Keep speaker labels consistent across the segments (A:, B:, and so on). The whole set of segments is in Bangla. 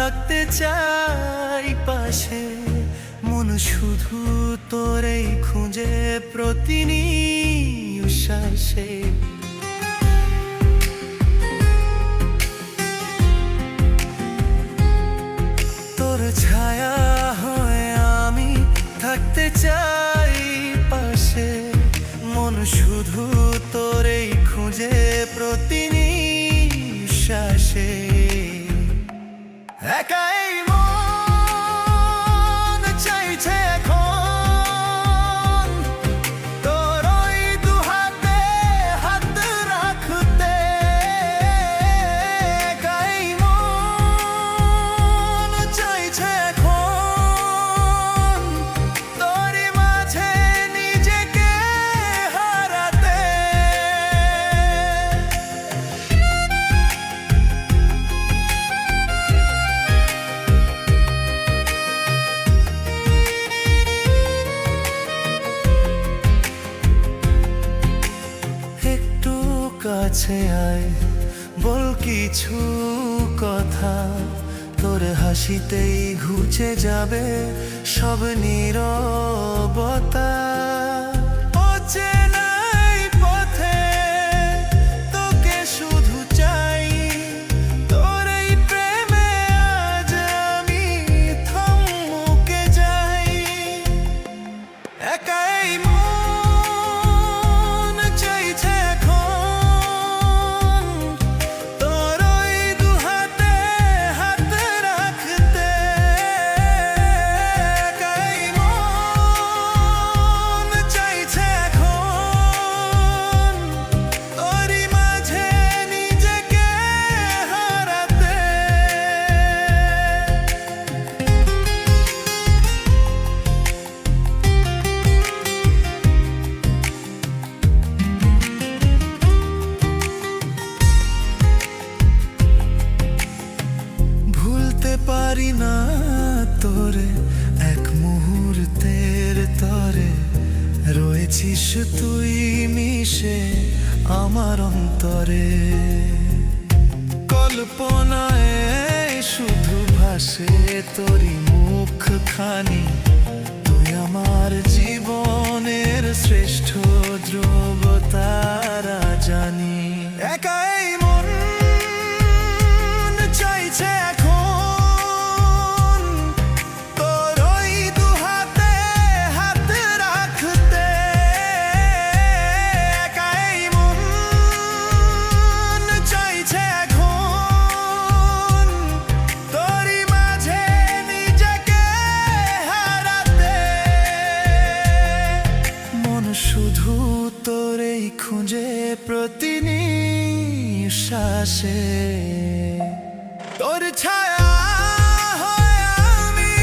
A: থাকতে চাই পাশে, মন শুধু তোরেই খুঁজে প্রতি নিঃশ্বাসে। তোর ছায়া হয়ে আমি থাকতে চাই পাশে, মন শুধু তোরেই খুঁজে প্রতি নিঃশ্বাসে। একাই মন চাইছে এখন তোর ওই দুহাতে হাত রাখতে। একাই মন চাইছে এখন তোরই মাঝে নিজেকে হারাতে। একটু কাছে আয়, বল কিছু কথা, তোর হাসিতেই ঘুচে যাবে সব নীরবতা। অচেনা এই পথে তোকে শুধু চাই, তোর এই প্রেমে আজ আমি থমকে যাই। একাই মন চাইছে এখন তোর ওই দুহাতে হাত রাখতে। একাই মন চাইছে এখন তোরই মাঝে নিজেকে হারাতে। ভুলতে পারি না তোরে এক মুহূর্তের তরে, রয়েছিস তুই মিশে আমার অন্তরে। কল্পনায় শুধু ভাসে তোরই মুখখানি, তুই আমার জীবনের শ্রেষ্ঠ ধ্রুব তারা জানি। একাই মন চাইছে এখন তোর ওই দুহাতে হাত রাখতে। একাই মন চাইছে এখন তোরই মাঝে নিজেকে হারাতে। মন শুধু তোরেই খুঁজে প্রতি নিঃশ্বাসে। তোর ছায়া হয়ে আমি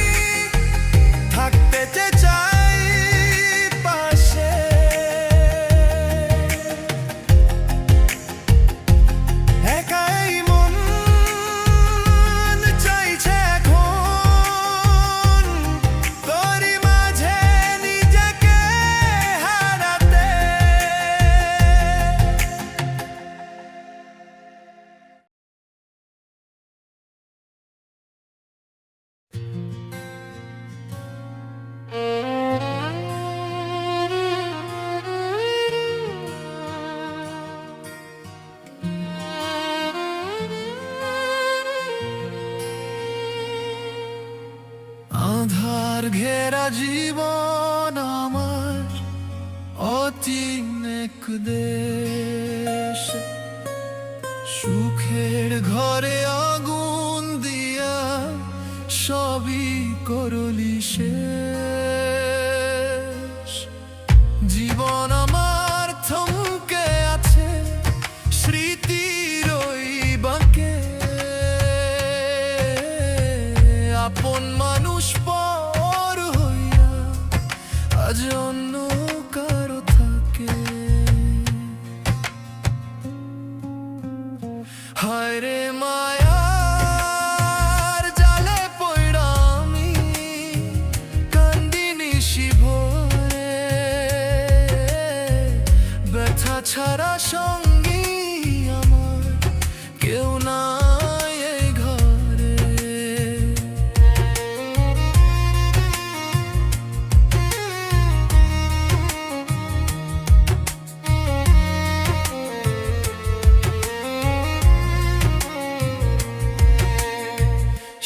A: থাকতে চাই পাশে। একাই মন চাইছে এখন তোরই মাঝে নিজেকে হারাতে। আধার ঘেরা জীবন আমার অচিন এক দেশ, সুখের ঘরে আগুন দিয়া সবই করলি শেষ। জীবন আমার থমকে আছে স্মৃতির ওই বাঁকে, আপন মানুষ পর হইয়া আজ অন্য কারো থাকে। হায় রে মায়া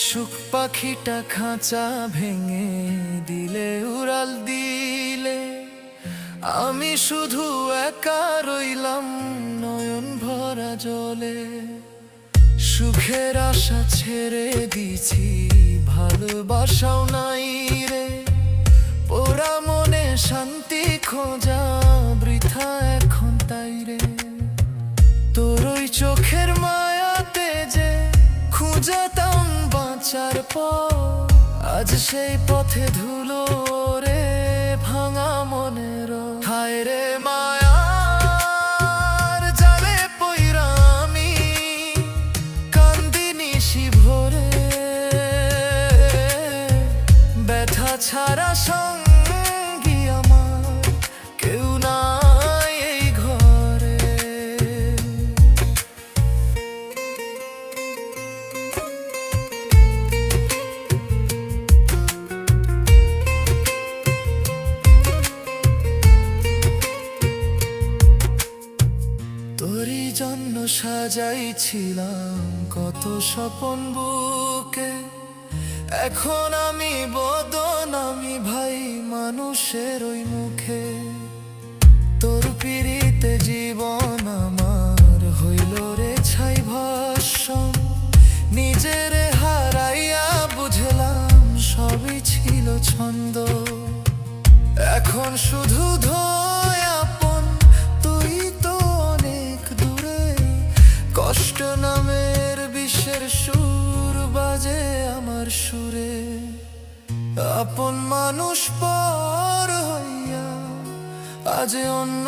A: সুখ পাখিটা খাঁচা ভেঙে দিলে, উড়াল দিলে, আমি শুধু একা রইলাম নয়ন ভরা জলে। সুখের আশা ছেড়ে দিছি, ভালোবাসাও নাই রে। পোড়া মনে শান্তি খোঁজা বৃথা এখন তাই রে। তোর ওই চোখের মায়াতে যে খুঁজতাম বাঁচার পর, আজ সেই পথে ধুলো রে ভাঙা মনের। হায় রে মায়ার জালে পইরা আমি কান্দি নিশি ভোরে, ব্যথা ছাড়া সঙ্গী আমার কেউ নাই এই ঘরে। তোরই জন্য সাজাইছিলাম কত স্বপন বুকে, এখন আমি বদনামি ভাই মানুষের ওই মুখে। তোর পিড়িতে জীবন আমার হইল রে ছাই ভস্ম, নিজের হারাইয়া বুঝলাম সবই ছিল ছন্দ। এখন শুধু ধোয় আপন, তুই তো অনেক দূরে। কষ্ট নামের বিষের সুর বাজে আমার সুরে। আপন মানুষ পর হইয়া আজ অন্য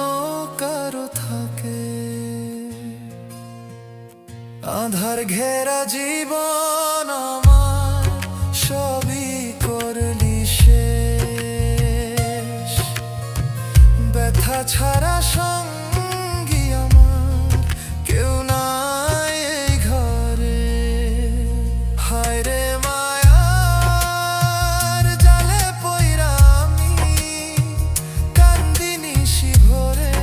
A: কারো থাকে। আধার ঘেরা জীবন আমার সবই করলি শেষ, ব্যথা ছাড়া সঙ্গী আমার কেউ নাই এই ঘরে। হায় রে মায়ার জালে পইরা আমি কান্দি নিশি ভোরে,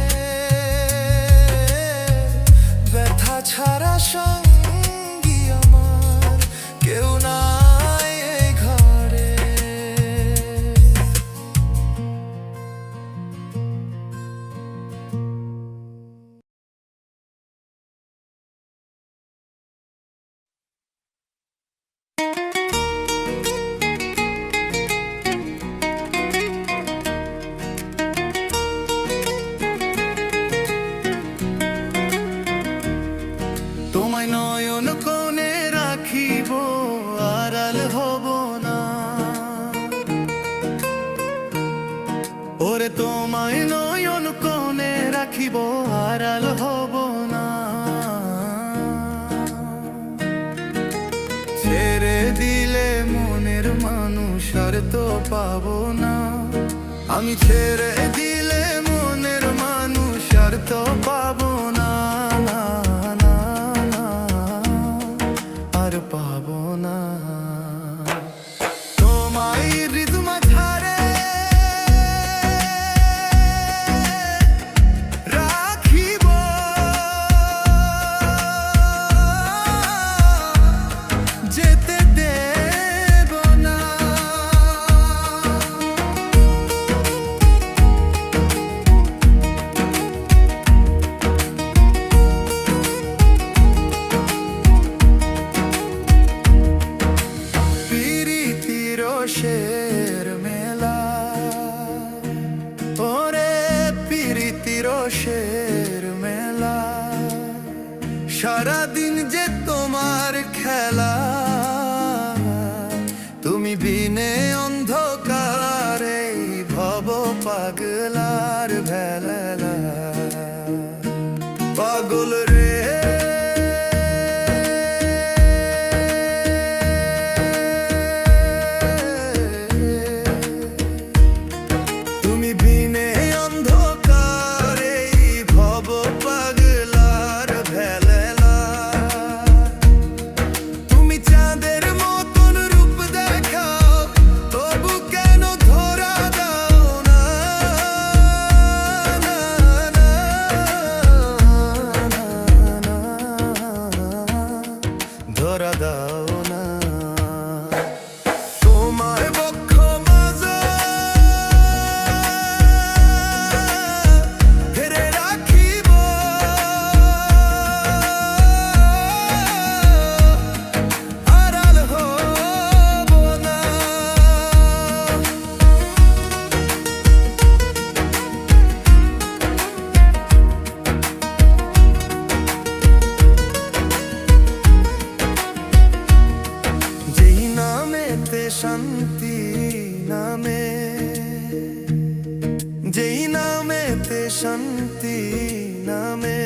A: ব্যথা ছাড়া সঙ্গী আমার কেউ নাই এই ঘরে। তোমায় নয়ন কোণে রাখিব, আড়াল হব না। ওরে তোমায় নয়ন কোণে রাখিব, আড়াল হব না। ছেড়ে দিলে মনের মানুষ আর তো পাবো না। আমি ছেড়ে দিলে মনের মানুষ আর তো পাবো না, না, না, না, আর পাবো না। তোমায় হৃদয় ধারে রাখিব, যেতে দেব না। প্রীতির রসের মেলা, ওরে প্রীতির রসের মেলা, সারাদিন যে তোমার খেলা। তুমি বিনে অন্ধকারে ভব পাগলার ভেলা। পাগল রে তুমি বিনে অন্ধকারে ভব পাগলার ভেলা। তুমি চাঁদের মতন রূপ দেখাও, তবু কেন ধরা দাও না, না, না, না, ধরা দাও না। শান্তি নামে, যেই নামেতে শান্তি নামে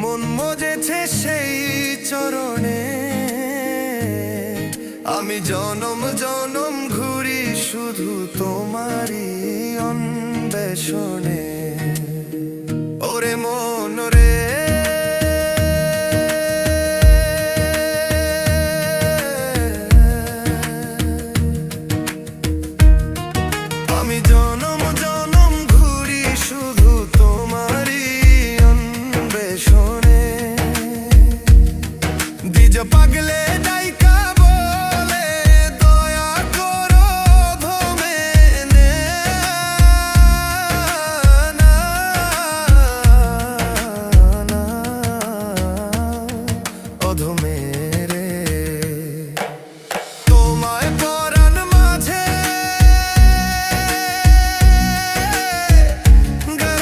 A: মন মজেছে সেই চরণে। আমি জনম জনম ঘুরি শুধু তোমারই অন্বেষণে। ওরে মন রে, আমি জনম জনম ঘুরি শুধু তোমারই অন্বেষণে। দ্বিজ পাগলে ডাইকা বলে দয়া করো ধমেনে, না না অধমেরে। তোমায় পরাণ মাঝে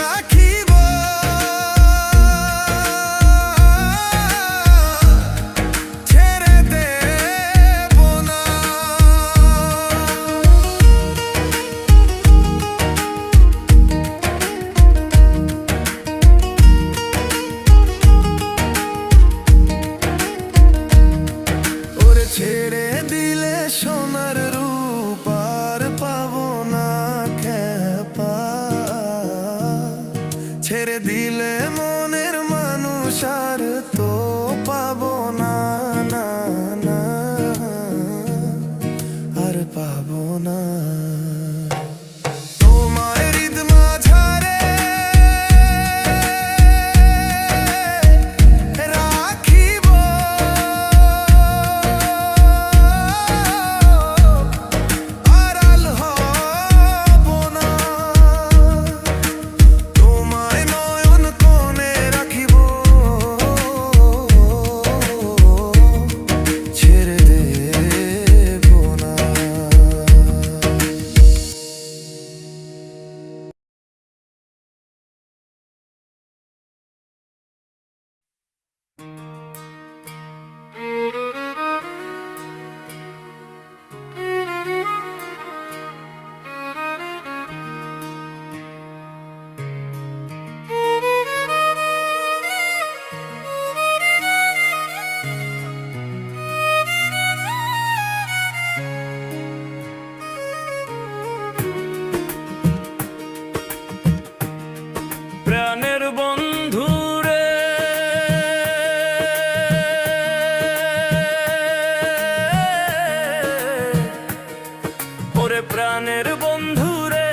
A: রাখিব, ছেড়ে দেব না। ওরে ছেড়ে দিলে সোনার রূপ আর পাবো না খেপা, ছেড়ে দিলে মনের মানুষ আর তো পাবো না, না না আর পাবো না। তোমার হৃদ মাঝারে রাখিব, আড়াল হব না। তোমায় নয়ন কোণে রাখিব, ছেড়ে দেব না। প্রাণের বন্ধু রে, ওরে প্রাণের বন্ধু রে,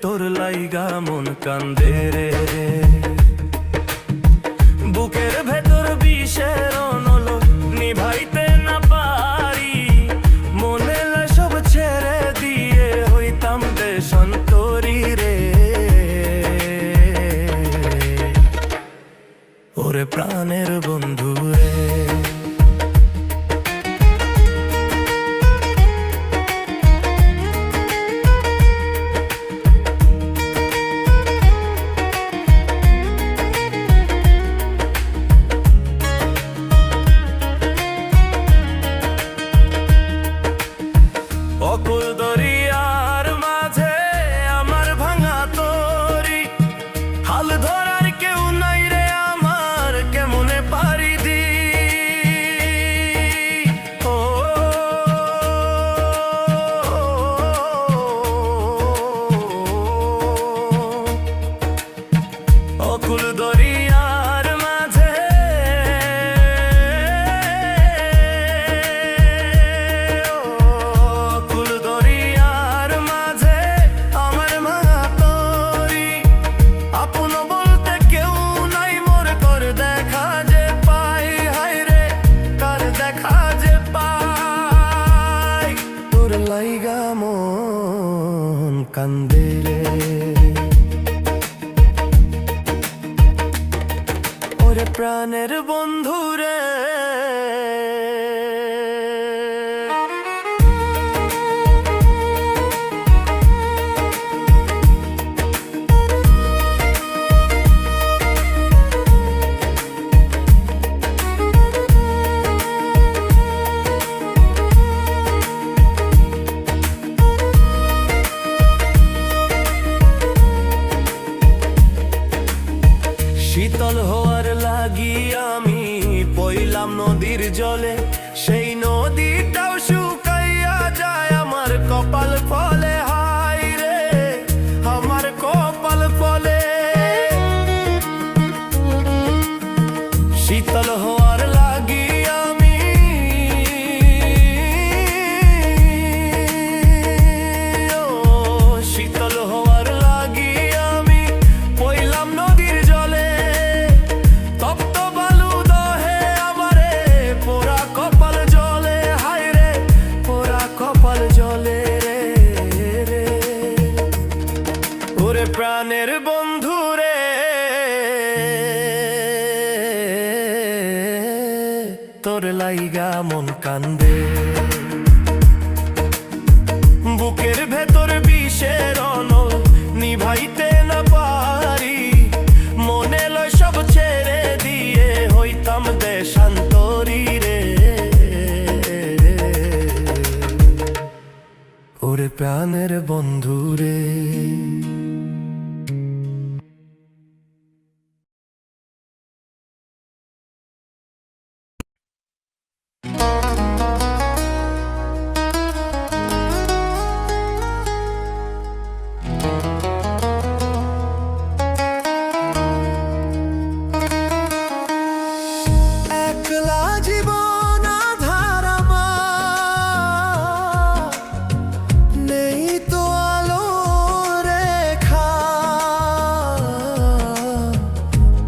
A: তোর লাইগা মন কান্দে রে। বুকের ভেতর বিষের অনল নিভাইতে না পারি, মনে সব ছেড়ে দিয়ে হইতাম দেশান্তরী রে। ওরে প্রাণের বন্ধু রে, অকুল দরিয়ার মাঝে আমার ভাঙা তরি, হাল ধরার কেউ নাই রে আমার, কেমনে পারি দি। ও অকুল দরিয়ার মাঝে লাইগা মন কান্দে রে। ওরে প্রাণের বন্ধু রে, শীতল হওয়ার লাগি আমি পইলাম নদীর জলে, সেই নদীটাও শুকাইয়া যায় আমার কপাল ফলে। হায় রে আমার কপাল ফলে। শীতল হওয়ার লাগি আমি শীতল হওয়ার লাগি আমি পইলাম নদীর জলে, তপ্ত বালু দহে আমারে পোড়া কপাল জলে। হায় রে পোড়া কপাল জলে রে রে। ওরে প্রাণের বন্ধু রে, তোর লাইগা মন কান্দে, বুকের ভেতর বিষের অনল নিভাইতে না পারি, মনে লয় সব ছেড়ে দিয়ে হইতাম দেশান্তরী রে। ওরে প্রাণের বন্ধু রে। একলা জীবন আঁধার আমার, নেই তো আলো রেখা,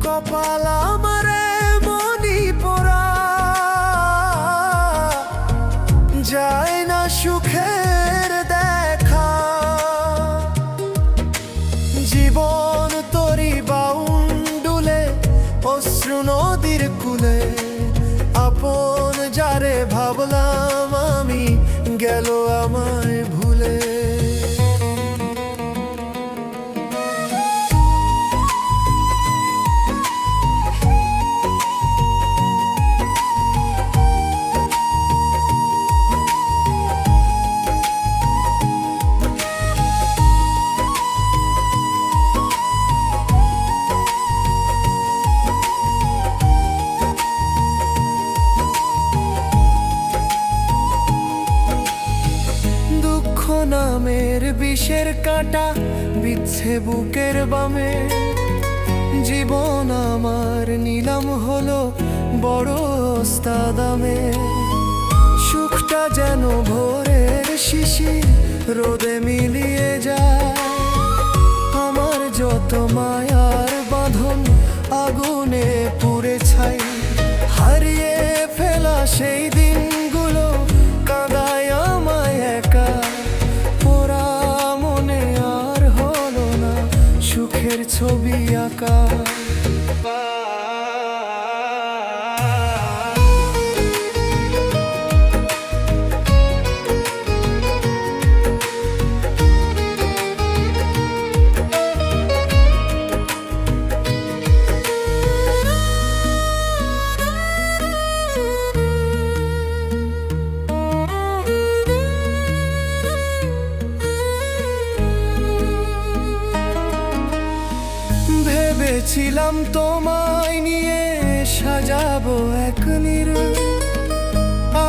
A: কপাল আমারে মনি পোড়া, যায় না সুখের দেখা। জীবন তরি বাউন্ডুলে অশ্রু নদীর কূলে, আপন যারে ভাবলাম আমি গেল আমায় ভুলে। নামের বিষের কাঁটা বিচ্ছে বুকের বামে, জীবন আমার নিলাম হলো বড় দামে। সুখটা যেন ভোরের শিশির রোদে মিলিয়ে যায়, আমার যত মায়ার বাঁধন আগুনে পুড়ে ছাই। হারিয়ে ফেলা সেই দিনগুলো কাঁদায় আমায় একা, পোড়া মনে আর হলো না সুখের ছবি আঁকা। ভেবেছিলাম তোমায় নিয়ে সাজাবো এক নিরূপ,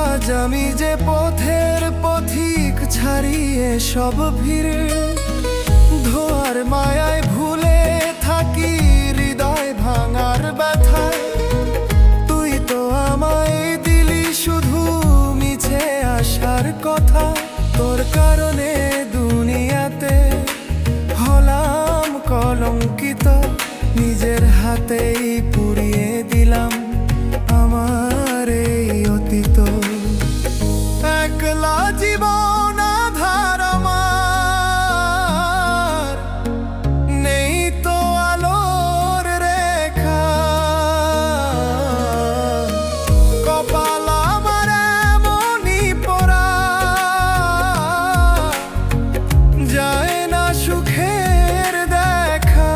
A: আজ আমি যে পথের পথিক ছাড়িয়ে সব ভিড়, ধোয়ার মায়ায় ভুলে থাকি হৃদয় ভাঙার ব্যথায়। তুই তো আমায় দিলি শুধু মিছে আসার কথা, তোর কারণে দুনিয়াতে হলাম কলঙ্কিত, নিজের হাতেই পুড়িয়ে দিলাম আমার এই অতীত। একলা জীবন আঁধার আমার, নেই তো আলোর রেখা, কপাল আমার এমনই পোড়া, যায় না সুখের দেখা।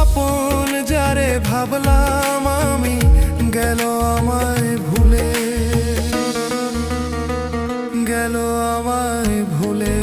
A: আপন যারে ভাবলাম আমি গেল আমায় ভুলে, গেল আমায় ভুলে।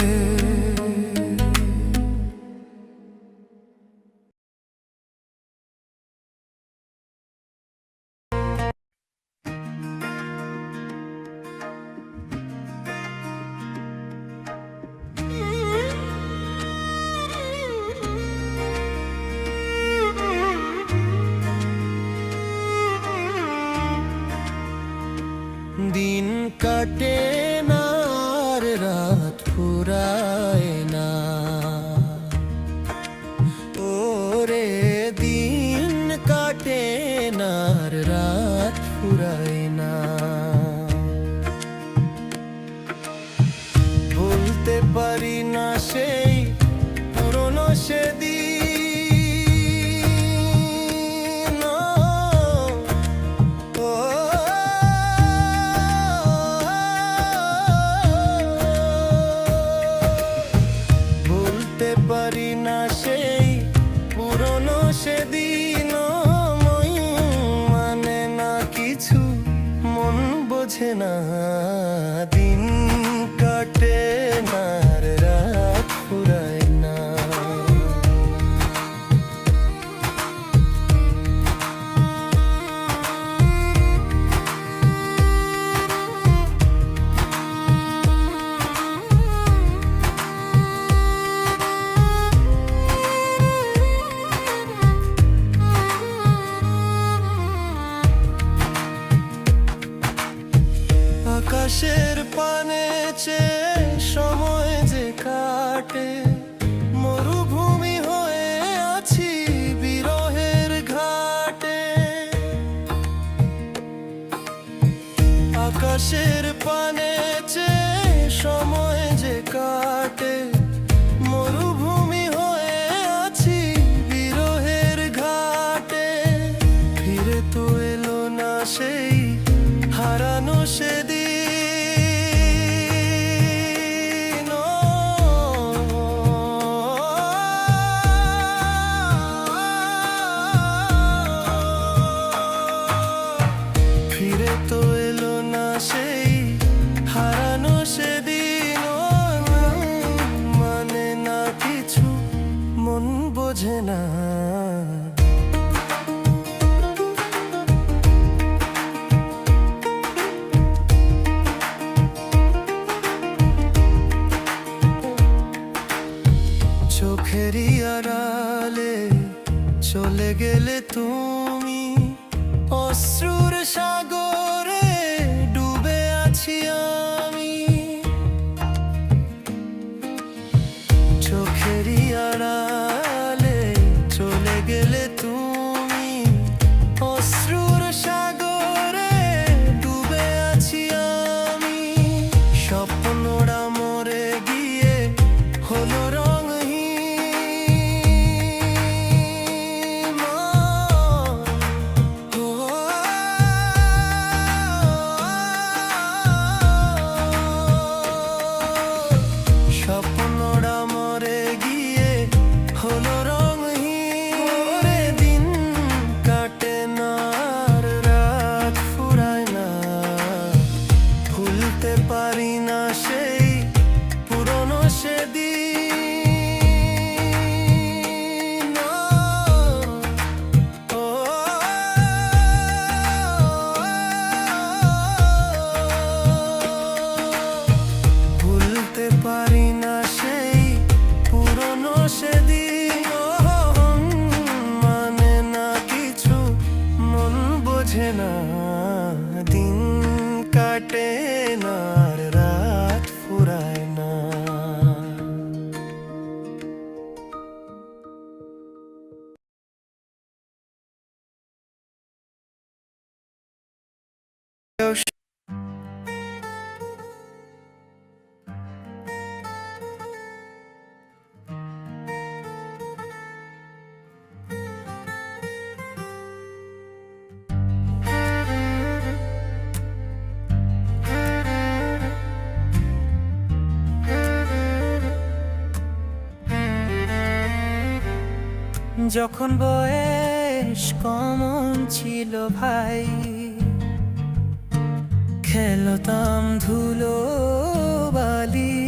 A: চোখেরই আড়ালে চলে গেলে তুমি, অশ্রুর সাগরে ডুবে আছি আমি। চোখেরই আড়ালে চলে গেলে তুমি, অশ্রুর সাগরে ডুবে আছি আমি। স্বপ্নটা মরে গিয়ে হলো রঙহীন। স্বপ্নটা মরে গিয়ে হলো রঙহীন। দিন কাটে না আর রাত ফুরায় না, ভুলতে পারি না সেই পুরনো সেদিন। ভুলতে পারি না সেই পুরনো সেদিন। মানে না কিছু, মন বোঝে না, দিন কাটে না আর রাত ফুরায় না। যখন বয়স কমন ছিল ভাই, খেলতাম ধুলো বালি।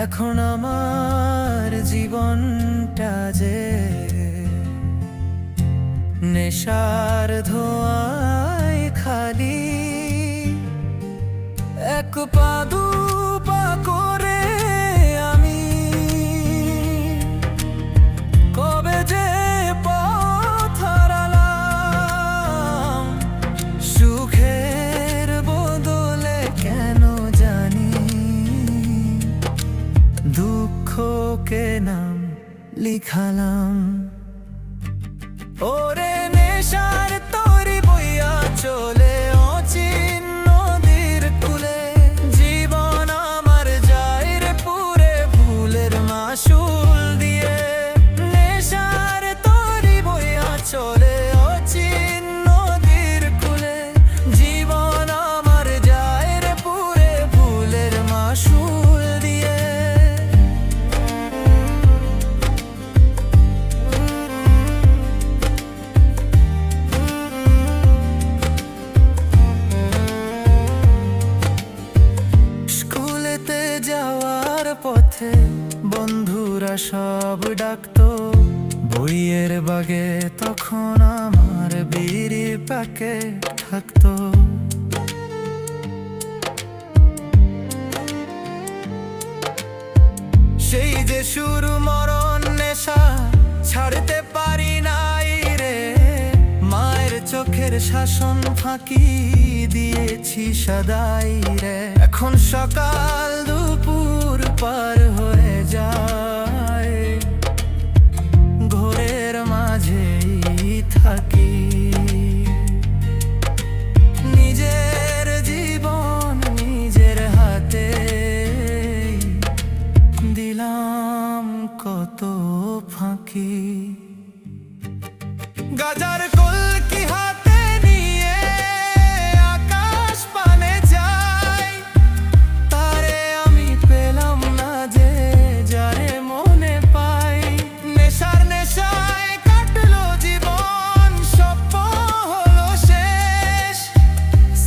A: এখন আমার জীবনটা যে নেশার ধোঁয়ায় খালি। এক পা দু পা করে আমি কবে যে পথ হারালাম। সুখের বদলে কেন জানি দুঃখকে নাম লিখালাম। ওরে নেশার তরি বইয়া চলে অচিন নদীর কূলে। জীবন আমার যায় রে পুরে ভুলের মাসুল দিয়ে। নেশার তরি বইয়া চলে অচিন নদীর কূলে। জীবন আমার যায় রে পুরে ভুলের মাসুল দিয়ে। যাওয়ার পথে বন্ধুরা সব ডাকতো, বইয়ের বাগে তখন আমার বিড়ি প্যাকেট থাকতো। সেই যে শুরু মরণ নেশা ছাড়তে পারি নাই রে। মায়ের চোখের শাসন ফাঁকি দিয়েছি সদাই রে। এখন সকাল দুপুর পার হয়ে যায়, ঘোরের মাঝেই থাকি। নিজের জীবন নিজের হাতে দিলাম কত ফাঁকি। গাজার কলকি হাতে নিয়ে আকাশ পানে যাই, তারে আমি পেলাম না যে যারে মনে পাই। নেশার নেশায় কাটলো জীবন, স্বপ্ন হলো শেষ।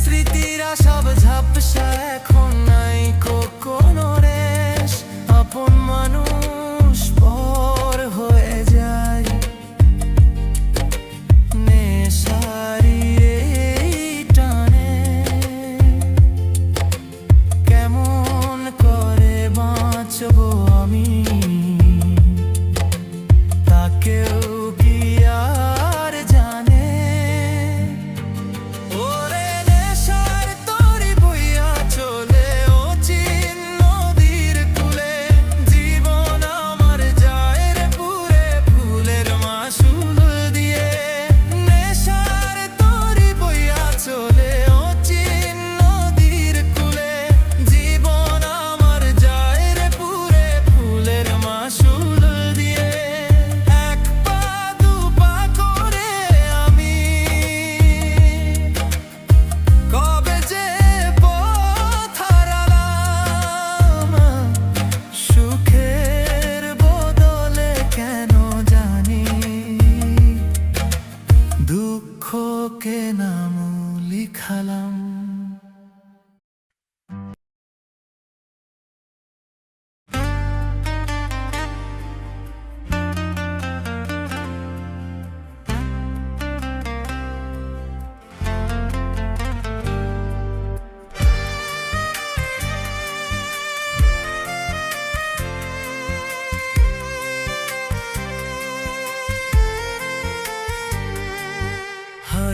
A: স্মৃতিরা সব ঝাপসা, এখন নাই কোনো রেশ। আপন মানুষ পর হয়ে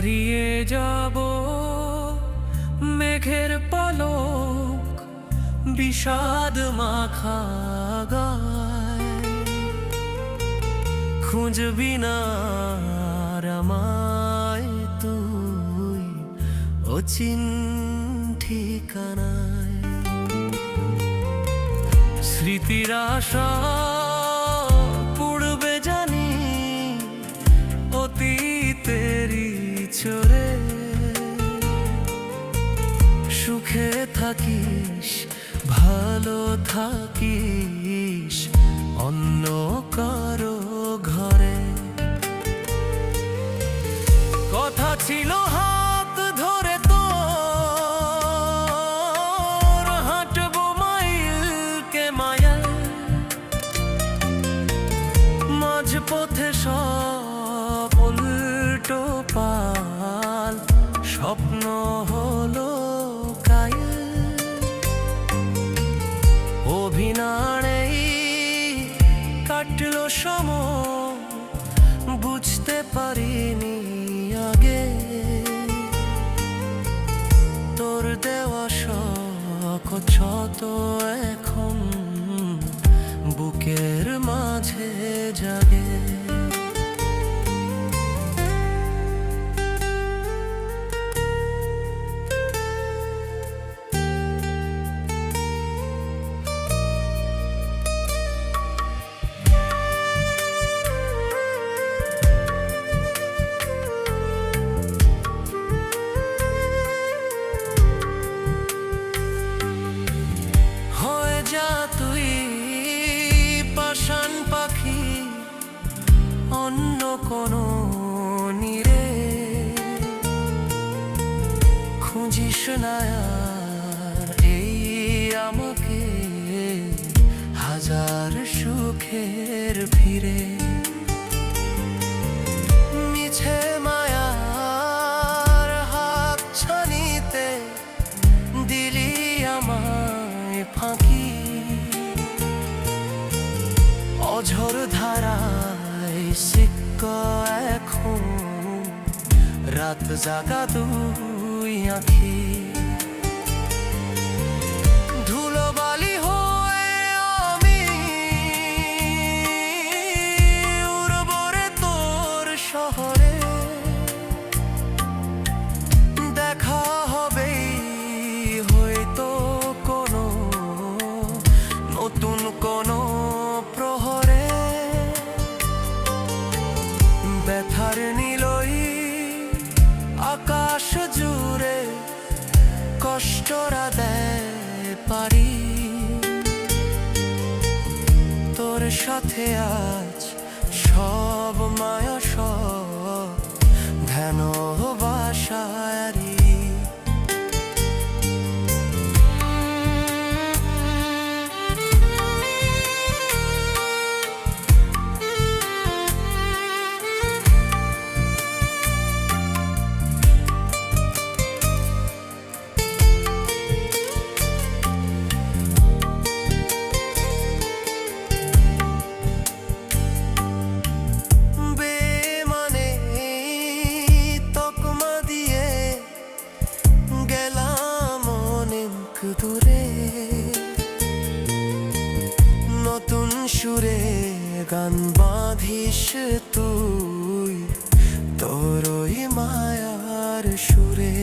A: হারিয়ে যাব মেঘের পলক বিষাদ মাখা গায়। খুঁজবি না আর আমায় তুই অচিন ঠিকানায়। স্মৃতির আশা পূর্বে জানি অতীতেরই চরে। সুখে থাকিস ভালো থাকিস অন্য কারো ঘরে। কথা ছিল হাত ধরে তোর হাঁটবো মাইল কে মাইল। মাঝ পথে সব উল্টো পাল স্বপ্ন হলো কাইল। অভিনাড়েই কাটলো সময় বুঝতে পারিনি আগে। তোর দেওয়া শখ ক্ষত এখন বুকের মাঝে জাগে। অন্য কোনো নীরে খুঁজিস না আর এই আমাকে হাজার সুখের ভিড়ে। মিছে মায়ার হাত ছানিতে দিলি আমায় ফাঁকি। অঝোর ধারায় সিক্ক এখন রাত জাগা দুই আঁখি। ধুলোবালি হয়ে আমি উড়বো রে তোর শহরে। দেখা হবেই হয়তো কোনো নতুন কোনো প্রহরে। ব্যথার নিলই আকাশ জুড়ে কষ্টরা দেয় পারি। তোর সাথে আজ সব মায়া সব ধ্যান বাসারি। দূরে নতুন সুরে গান বাঁধিস তুই তোরই মায়ার সুরে।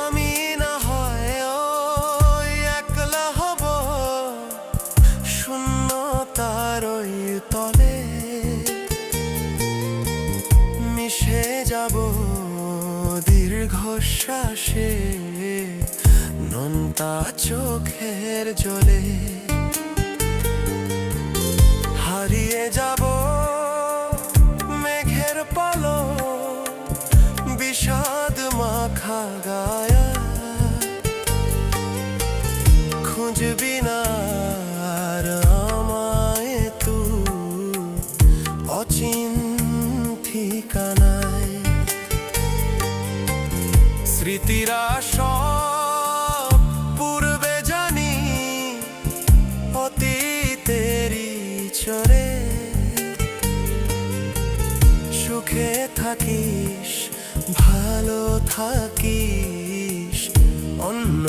A: আমি না হয় ওই একলা হব শূন্যতার ওই তলে। মিশে যাব দীর্ঘশ্বাসে নোনতা চোখের জলে। হারিয়ে যাব মেঘের পলক বিষাদ মাখা গায়া। খুঁজবি না আর আমায় তুই অচিন ঠিকানায়। স্মৃতিরা সব পূর্বে জানি অতীতেরই চরে। থাকিস, ভালো থাকিস অন্য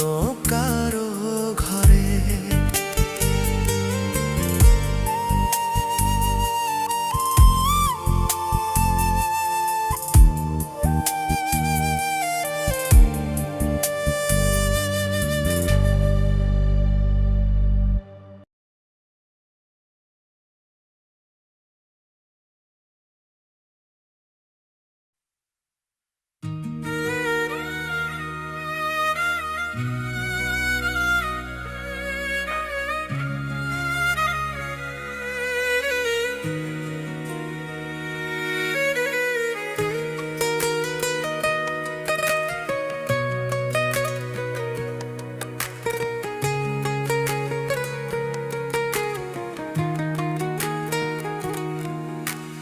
A: কারো ঘরে।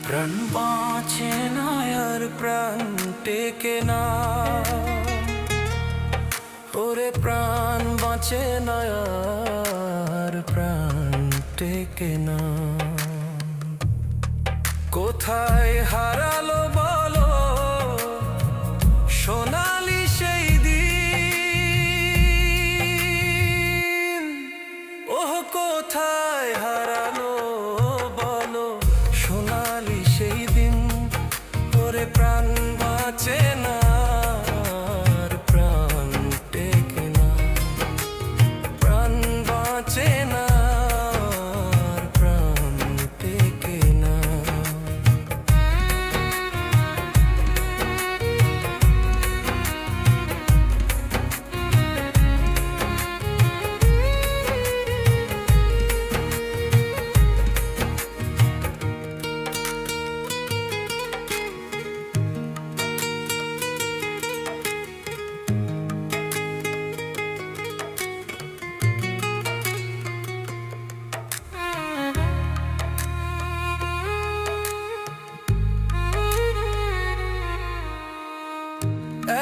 A: প্রাণ বাঁচে না আর প্রাণ টেকে না, ওরে প্রাণ বাঁচে না আর প্রাণ টেকে না। কোথায় হারালো বলো সোনালি সেই দিন, ওহ কোথায় হারালো বলো সোনালি সেই দিন। ওরে প্রাণ বাঁচে না আর প্রাণ টেকে না, প্রাণ বাঁচে না আর প্রাণ টেকে না।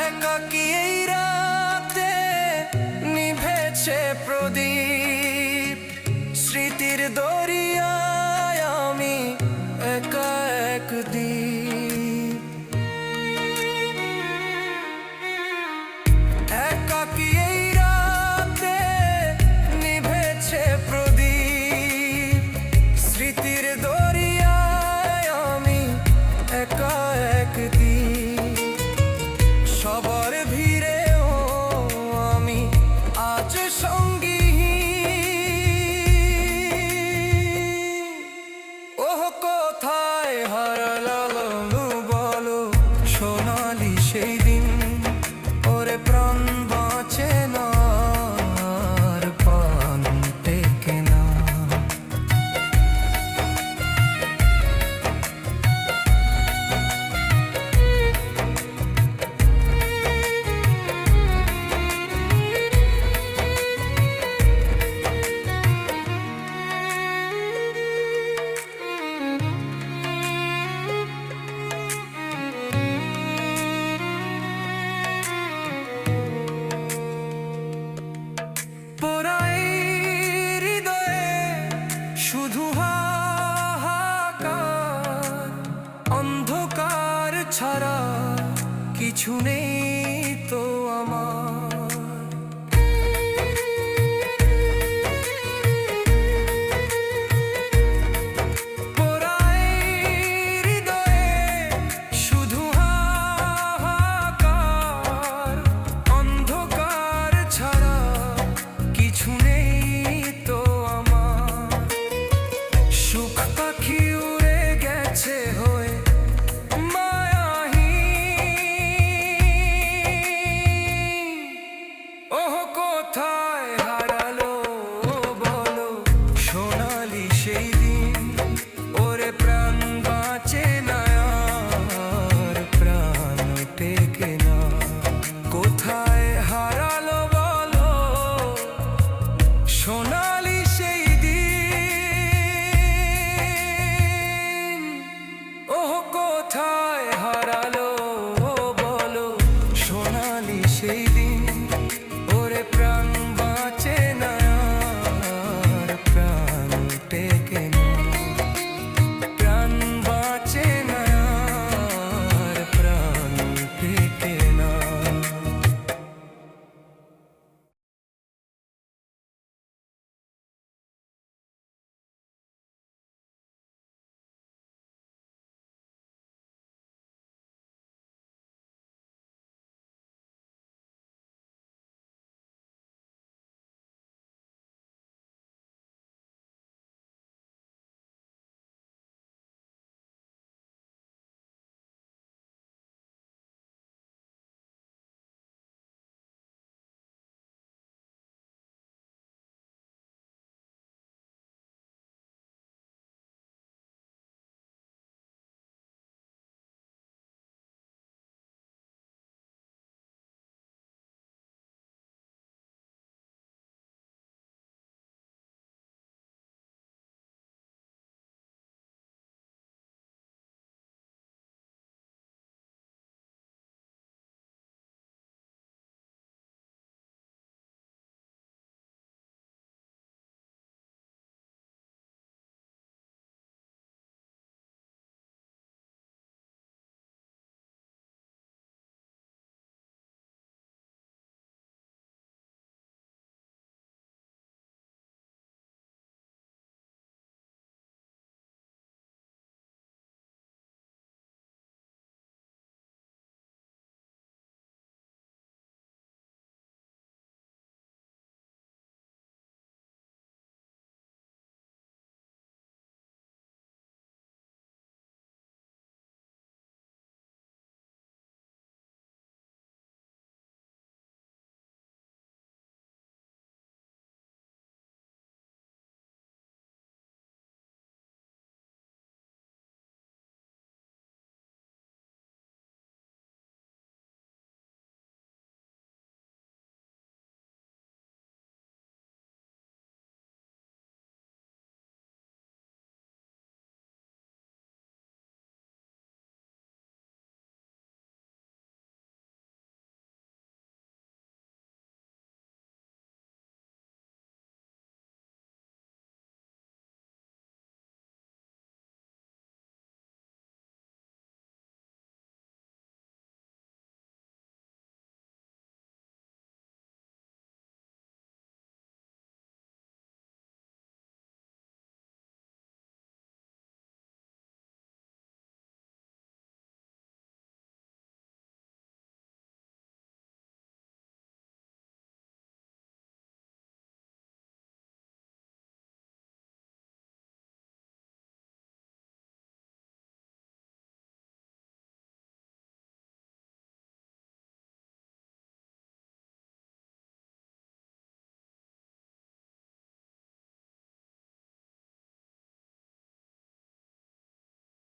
A: একাকী এই রাতে নিভেছে প্রদীপ, স্মৃতির দরিয়ায় আমি একা এক দ্বীপ। একাকী এই রাতে নিভেছে প্রদীপ, স্মৃতির দরিয়ায় আমি একা এক দ্বীপ। সবার ভিড়েও আমি আজ সঙ্গীহীন, ওহ কোথায় হারালো বলো সোনালি সেই দিন। ওরে প্রাণ বাঁচে না আর প্রাণ টেকে না। পোড়াই হৃদয়ে শুধু হাহাকার, অন্ধকার ছাড়া কিছু নেই